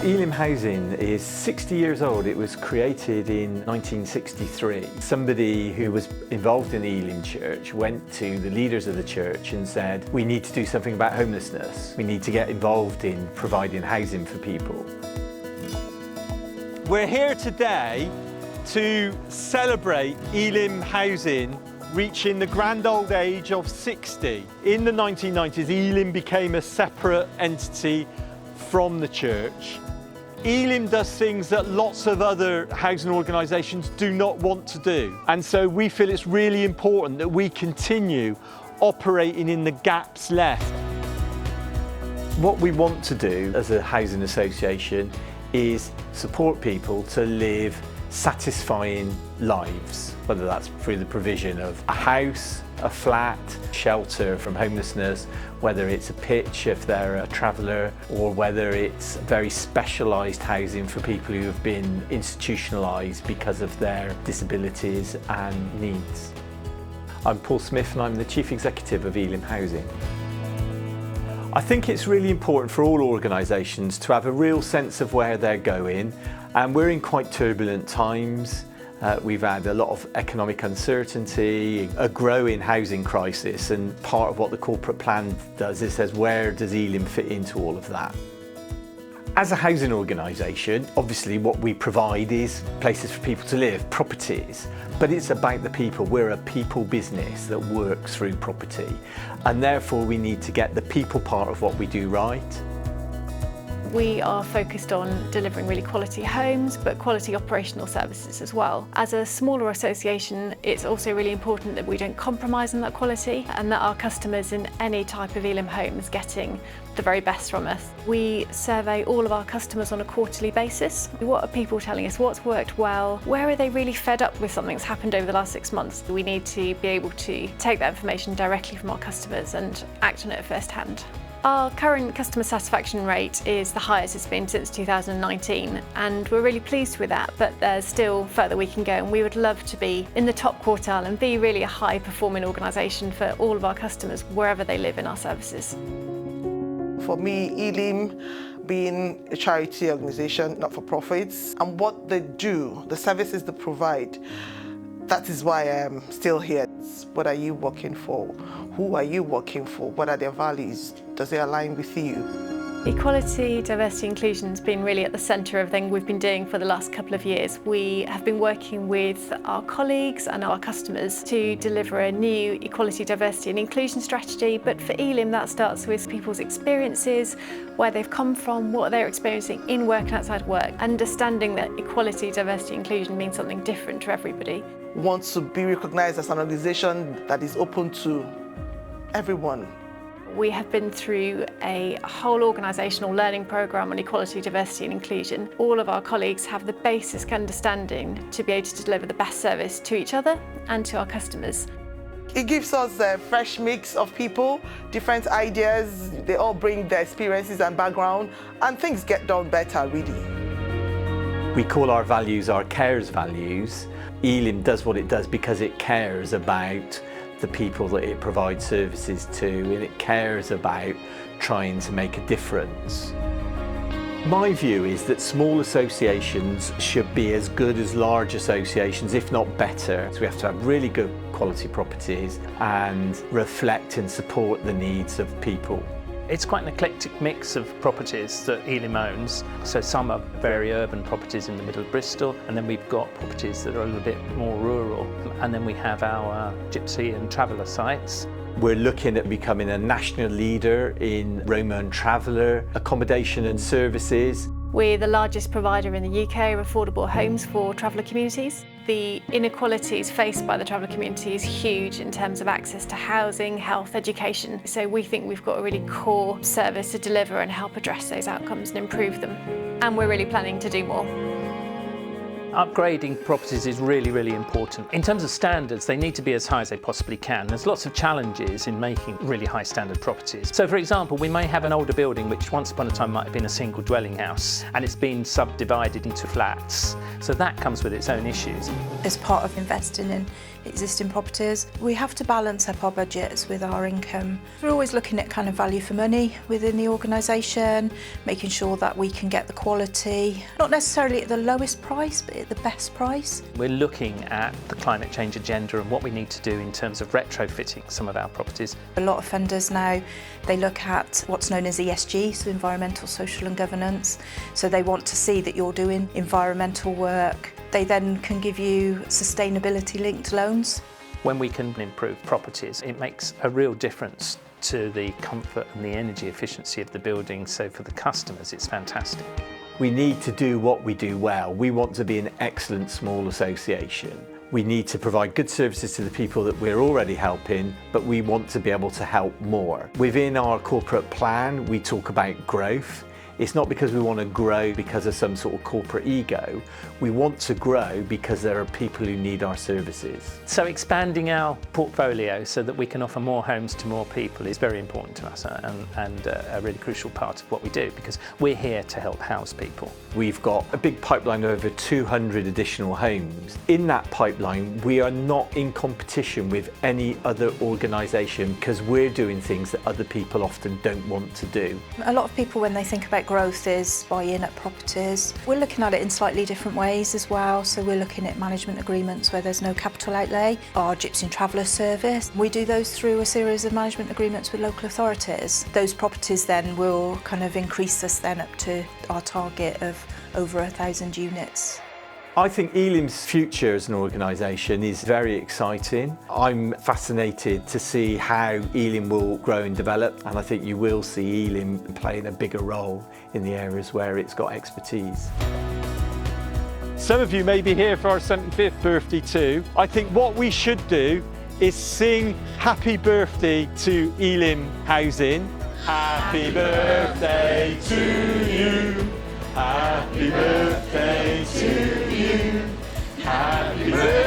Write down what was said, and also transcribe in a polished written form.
Elim Housing is 60 years old. It was created in 1963. Somebody who was involved in the Elim Church went to the leaders of the church and said, we need to do something about homelessness. We need to get involved in providing housing for people. We're here today to celebrate Elim Housing reaching the grand old age of 60. In the 1990s, Elim became a separate entity from the church. Elim does things that lots of other housing organisations do not want to do. And so we feel it's really important that we continue operating in the gaps left. What we want to do as a housing association is support people to live satisfying lives, whether that's through the provision of a house, a flat, shelter from homelessness, whether it's a pitch if they're a traveller, or whether it's very specialised housing for people who have been institutionalised because of their disabilities and needs. I'm Paul Smith and I'm the Chief Executive of Elim Housing. I think it's really important for all organisations to have a real sense of where they're going, and we're in quite turbulent times. We've had a lot of economic uncertainty, a growing housing crisis, and part of what the corporate plan does is says, where does Elim fit into all of that? As a housing organisation, obviously what we provide is places for people to live, properties, but it's about the people. We're a people business that works through property, and therefore we need to get the people part of what we do right. We are focused on delivering really quality homes, but quality operational services as well. As a smaller association, it's also really important that we don't compromise on that quality and that our customers in any type of Elim home is getting the very best from us. We survey all of our customers on a quarterly basis. What are people telling us? What's worked well? Where are they really fed up with something that's happened over the last 6 months? We need to be able to take that information directly from our customers and act on it firsthand. Our current customer satisfaction rate is the highest it's been since 2019, and we're really pleased with that, but there's still further we can go, and we would love to be in the top quartile and be really a high performing organisation for all of our customers wherever they live in our services. For me, Elim being a charity organisation, not for profits, and what they do, the services they provide, that is why I am still here. What are you working for? Who are you working for? What are their values? Does it align with you? Equality, diversity, inclusion has been really at the centre of everything we've been doing for the last couple of years. We have been working with our colleagues and our customers to deliver a new equality, diversity and inclusion strategy, but for Elim that starts with people's experiences, where they've come from, what they're experiencing in work and outside work, understanding that equality, diversity, inclusion means something different to everybody. We want to be recognised as an organisation that is open to everyone. We have been through a whole organisational learning programme on equality, diversity and inclusion. All of our colleagues have the basic understanding to be able to deliver the best service to each other and to our customers. It gives us a fresh mix of people, different ideas. They all bring their experiences and background, and things get done better, really. We call our values our cares values. Elim does what it does because it cares about the people that it provides services to, and it cares about trying to make a difference. My view is that small associations should be as good as large associations, if not better. So we have to have really good quality properties and reflect and support the needs of people. It's quite an eclectic mix of properties that Elim owns. So some are very urban properties in the middle of Bristol, and then we've got properties that are a little bit more rural. And then we have our gypsy and traveller sites. We're looking at becoming a national leader in Roma and traveller accommodation and services. We're the largest provider in the UK of affordable homes for traveller communities. The inequalities faced by the traveller community is huge in terms of access to housing, health, education. So we think we've got a really core service to deliver and help address those outcomes and improve them. And we're really planning to do more. Upgrading properties is really, really important. In terms of standards, they need to be as high as they possibly can. There's lots of challenges in making really high standard properties. So for example, we may have an older building which once upon a time might have been a single dwelling house, and it's been subdivided into flats. So that comes with its own issues. As part of investing in existing properties. We have to balance up our budgets with our income. We're always looking at kind of value for money within the organisation, making sure that we can get the quality, not necessarily at the lowest price, but at the best price. We're looking at the climate change agenda and what we need to do in terms of retrofitting some of our properties. A lot of funders now, they look at what's known as ESG, so environmental, social and governance. So they want to see that you're doing environmental work. They then can give you sustainability linked loans. When we can improve properties, it makes a real difference to the comfort and the energy efficiency of the building. So for the customers, it's fantastic. We need to do what we do well. We want to be an excellent small association. We need to provide good services to the people that we're already helping, but we want to be able to help more. Within our corporate plan, we talk about growth. It's not because we want to grow because of some sort of corporate ego. We want to grow because there are people who need our services. So expanding our portfolio so that we can offer more homes to more people is very important to us and a really crucial part of what we do, because we're here to help house people. We've got a big pipeline of over 200 additional homes. In that pipeline, we are not in competition with any other organisation because we're doing things that other people often don't want to do. A lot of people, when they think about growth, is buy-in at properties. We're looking at it in slightly different ways as well. So we're looking at management agreements where there's no capital outlay. Our Gypsum Traveller service, we do those through a series of management agreements with local authorities. Those properties then will kind of increase us then up to our target of over 1,000 units. I think Elim's future as an organisation is very exciting. I'm fascinated to see how Elim will grow and develop, and I think you will see Elim playing a bigger role in the areas where it's got expertise. Some of you may be here for our 75th birthday too. I think what we should do is sing happy birthday to Elim Housing. Happy birthday to you. Happy birthday to you. Happy birthday.